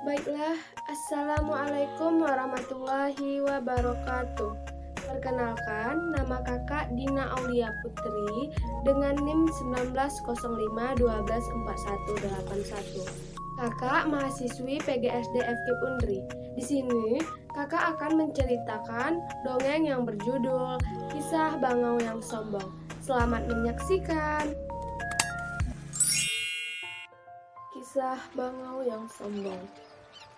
Baiklah, Assalamualaikum warahmatullahi wabarakatuh. Perkenalkan, nama kakak Dina Aulia Putri dengan NIM 1905124181. Kakak mahasiswi PGSD FKIP Unri. Di sini, kakak akan menceritakan dongeng yang berjudul Kisah Bangau yang Sombong. Selamat menyaksikan. Kisah Bangau yang Sombong.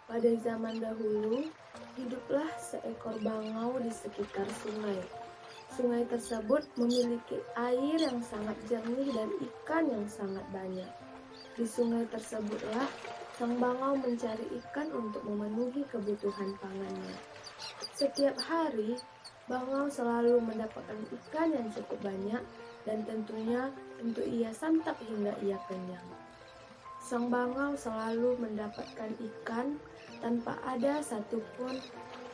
Pada zaman dahulu, hiduplah seekor bangau di sekitar sungai. Sungai tersebut memiliki air yang sangat jernih dan ikan yang sangat banyak. Di sungai tersebutlah sang bangau mencari ikan untuk memenuhi kebutuhan pangannya. Setiap hari, bangau selalu mendapatkan ikan yang cukup banyak dan tentunya untuk ia santap hingga ia kenyang. Sang bangau selalu mendapatkan ikan tanpa ada satupun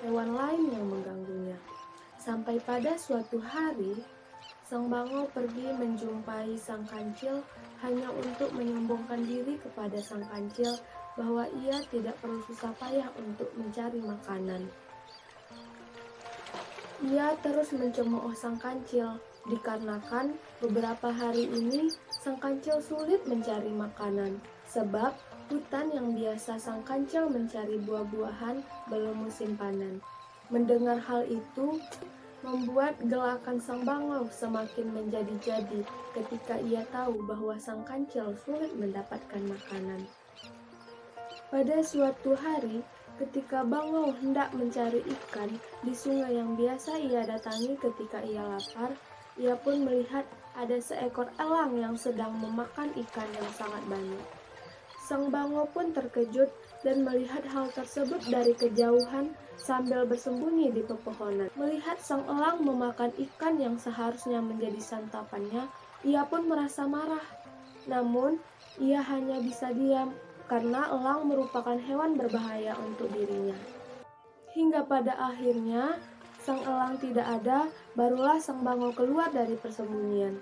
hewan lain yang mengganggunya. Sampai pada suatu hari, sang bangau pergi menjumpai sang kancil hanya untuk menyombongkan diri kepada sang kancil bahwa ia tidak perlu susah payah untuk mencari makanan. Ia terus mencemooh sang kancil, dikarenakan beberapa hari ini sang kancil sulit mencari makanan, sebab hutan yang biasa sang kancil mencari buah-buahan belum musim panen. Mendengar hal itu, membuat gelakan sang bangau semakin menjadi-jadi ketika ia tahu bahwa sang kancil sulit mendapatkan makanan. Pada suatu hari, ketika bangau hendak mencari ikan di sungai yang biasa ia datangi ketika ia lapar, ia pun melihat ada seekor elang yang sedang memakan ikan yang sangat banyak. Sang bangau pun terkejut dan melihat hal tersebut dari kejauhan sambil bersembunyi di pepohonan. Melihat sang elang memakan ikan yang seharusnya menjadi santapannya, ia pun merasa marah. Namun, ia hanya bisa diam karena elang merupakan hewan berbahaya untuk dirinya. Hingga pada akhirnya, sang elang tidak ada, barulah sang bangau keluar dari persembunyian.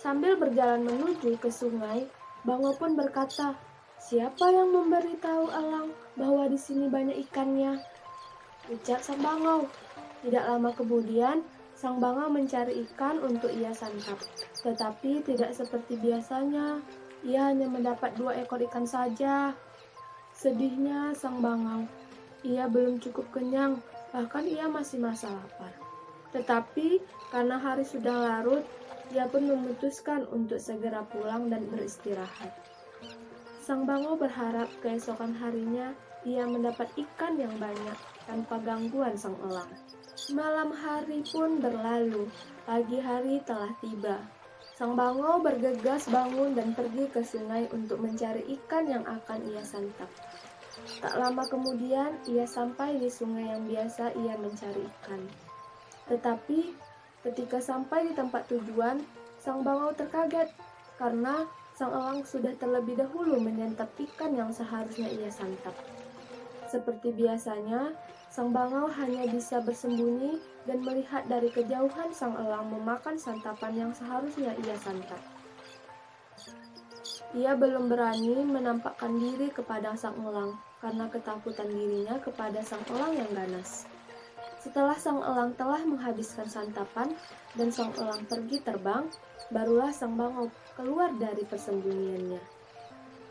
Sambil berjalan menuju ke sungai, bangau pun berkata, "Siapa yang memberitahu elang bahwa di sini banyak ikannya?" ucap sang bangau. Tidak lama kemudian, sang bangau mencari ikan untuk ia santap. Tetapi tidak seperti biasanya, ia hanya mendapat 2 ekor ikan saja. Sedihnya sang bangau, ia belum cukup kenyang, bahkan ia masih merasa lapar. Tetapi karena hari sudah larut, ia pun memutuskan untuk segera pulang dan beristirahat. Sang bangau berharap keesokan harinya ia mendapat ikan yang banyak tanpa gangguan sang elang. Malam hari pun berlalu, pagi hari telah tiba. Sang bangau bergegas bangun dan pergi ke sungai untuk mencari ikan yang akan ia santap. Tak lama kemudian ia sampai di sungai yang biasa ia mencari ikan. Tetapi ketika sampai di tempat tujuan, sang bangau terkaget karena sang elang sudah terlebih dahulu menyantap ikan yang seharusnya ia santap. Seperti biasanya, sang bangau hanya bisa bersembunyi dan melihat dari kejauhan sang elang memakan santapan yang seharusnya ia santap. Ia belum berani menampakkan diri kepada sang elang karena ketakutan dirinya kepada sang elang yang ganas. Setelah sang elang telah menghabiskan santapan dan sang elang pergi terbang, barulah sang bangau keluar dari persembunyiannya.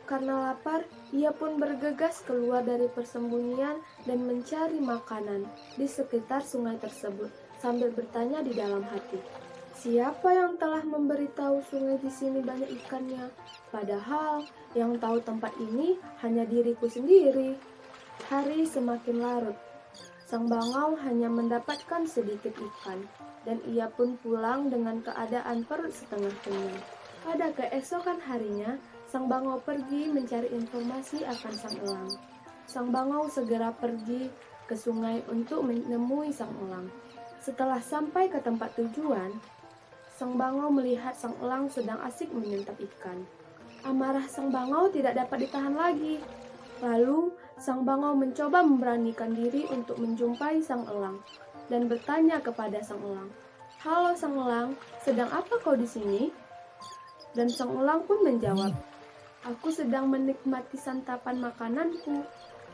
Karena lapar, ia pun bergegas keluar dari persembunyian dan mencari makanan di sekitar sungai tersebut sambil bertanya di dalam hati, "Siapa yang telah memberitahu sungai di sini banyak ikannya? Padahal yang tahu tempat ini hanya diriku sendiri." Hari semakin larut. Sang bangau hanya mendapatkan sedikit ikan, dan ia pun pulang dengan keadaan perut setengah kenyang. Pada keesokan harinya, sang bangau pergi mencari informasi akan sang elang. Sang bangau segera pergi ke sungai untuk menemui sang elang. Setelah sampai ke tempat tujuan, sang bangau melihat sang elang sedang asik menyantap ikan. Amarah sang bangau tidak dapat ditahan lagi. Lalu, sang bangau mencoba memberanikan diri untuk menjumpai sang elang dan bertanya kepada sang elang, "Halo sang elang, sedang apa kau di sini?" Dan sang elang pun menjawab, "Aku sedang menikmati santapan makananku."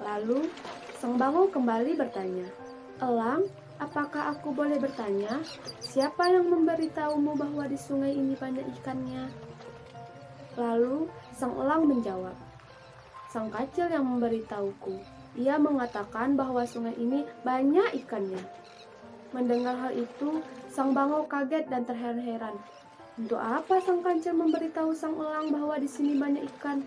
Lalu, sang bangau kembali bertanya, "Elang, apakah aku boleh bertanya, siapa yang memberitahumu bahwa di sungai ini banyak ikannya?" Lalu, sang elang menjawab, "Sang kancil yang memberitahuku. Ia mengatakan bahwa sungai ini banyak ikannya." Mendengar hal itu, sang bangau kaget dan terheran-heran. Untuk apa sang kancil memberitahu sang elang bahwa di sini banyak ikan?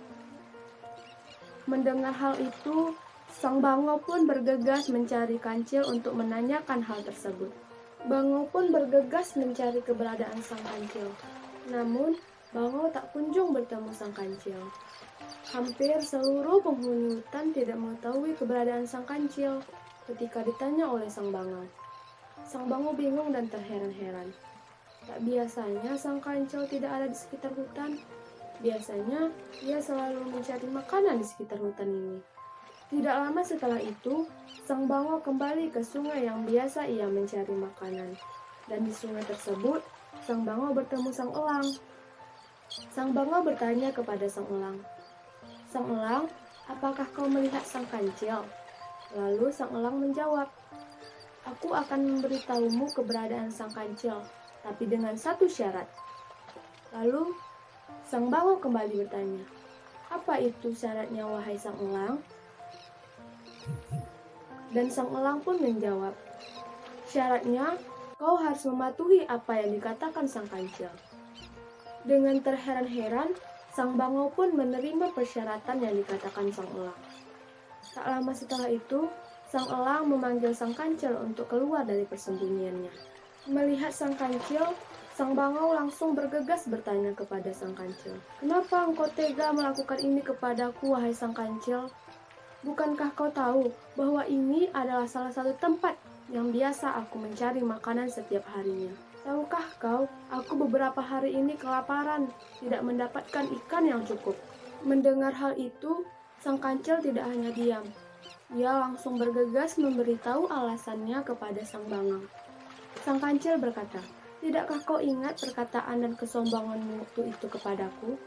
Mendengar hal itu, sang bangau pun bergegas mencari kancil untuk menanyakan hal tersebut. Bangau pun bergegas mencari keberadaan sang kancil. Namun, bangau tak kunjung bertemu sang kancil. Hampir seluruh penghuni hutan tidak mengetahui keberadaan sang kancil ketika ditanya oleh sang bangau. Sang bangau bingung dan terheran-heran. Tak biasanya sang kancil tidak ada di sekitar hutan. Biasanya, ia selalu mencari makanan di sekitar hutan ini. Tidak lama setelah itu, sang bangau kembali ke sungai yang biasa ia mencari makanan. Dan di sungai tersebut, sang bangau bertemu sang elang. Sang bangau bertanya kepada sang elang, "Sang elang, apakah kau melihat sang kancil?" Lalu sang elang menjawab, "Aku akan memberitahumu keberadaan sang kancil, tapi dengan satu syarat." Lalu, sang bangau kembali bertanya, "Apa itu syaratnya, wahai sang elang?" Dan sang elang pun menjawab, "Syaratnya, kau harus mematuhi apa yang dikatakan sang kancil." Dengan terheran-heran, sang bangau pun menerima persyaratan yang dikatakan sang elang. Tak lama setelah itu, sang elang memanggil sang kancil untuk keluar dari persembunyiannya. Melihat sang kancil, sang bangau langsung bergegas bertanya kepada sang kancil, "Kenapa engkau tega melakukan ini kepadaku, wahai sang kancil? Bukankah kau tahu bahwa ini adalah salah satu tempat yang biasa aku mencari makanan setiap harinya? Tahukah kau, aku beberapa hari ini kelaparan, tidak mendapatkan ikan yang cukup." Mendengar hal itu, sang kancil tidak hanya diam. Ia langsung bergegas memberitahu alasannya kepada sang bangau. Sang kancil berkata, "Tidakkah kau ingat perkataan dan kesombonganmu waktu itu kepadaku?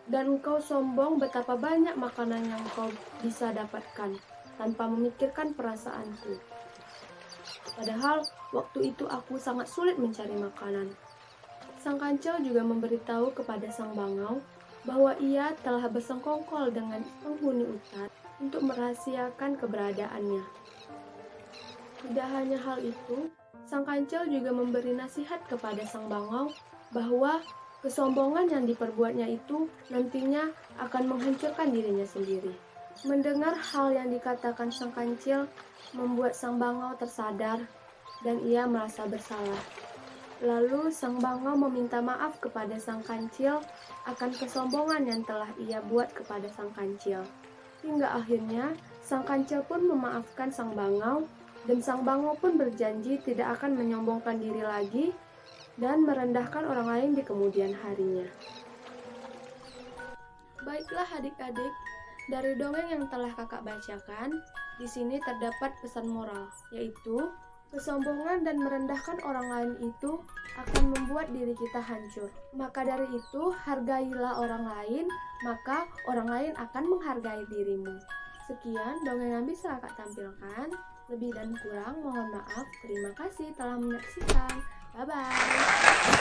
Dan engkau sombong betapa banyak makanan yang kau bisa dapatkan tanpa memikirkan perasaanku. Padahal waktu itu aku sangat sulit mencari makanan." Sang kancil juga memberitahu kepada sang bangau bahwa ia telah bersengkongkol dengan penghuni hutan untuk merahasiakan keberadaannya. Tidak hanya hal itu, sang kancil juga memberi nasihat kepada sang bangau bahwa kesombongan yang diperbuatnya itu nantinya akan menghancurkan dirinya sendiri. Mendengar hal yang dikatakan sang kancil membuat sang bangau tersadar dan ia merasa bersalah. Lalu sang bangau meminta maaf kepada sang kancil akan kesombongan yang telah ia buat kepada sang kancil. Hingga akhirnya sang kancil pun memaafkan sang bangau dan sang bangau pun berjanji tidak akan menyombongkan diri lagi dan merendahkan orang lain di kemudian harinya. Baiklah adik-adik, dari dongeng yang telah kakak bacakan, di sini terdapat pesan moral, yaitu kesombongan dan merendahkan orang lain itu akan membuat diri kita hancur. Maka dari itu, hargailah orang lain, maka orang lain akan menghargai dirimu. Sekian dongeng yang bisa kakak tampilkan. Lebih dan kurang mohon maaf. Terima kasih telah menyaksikan. Bye-bye.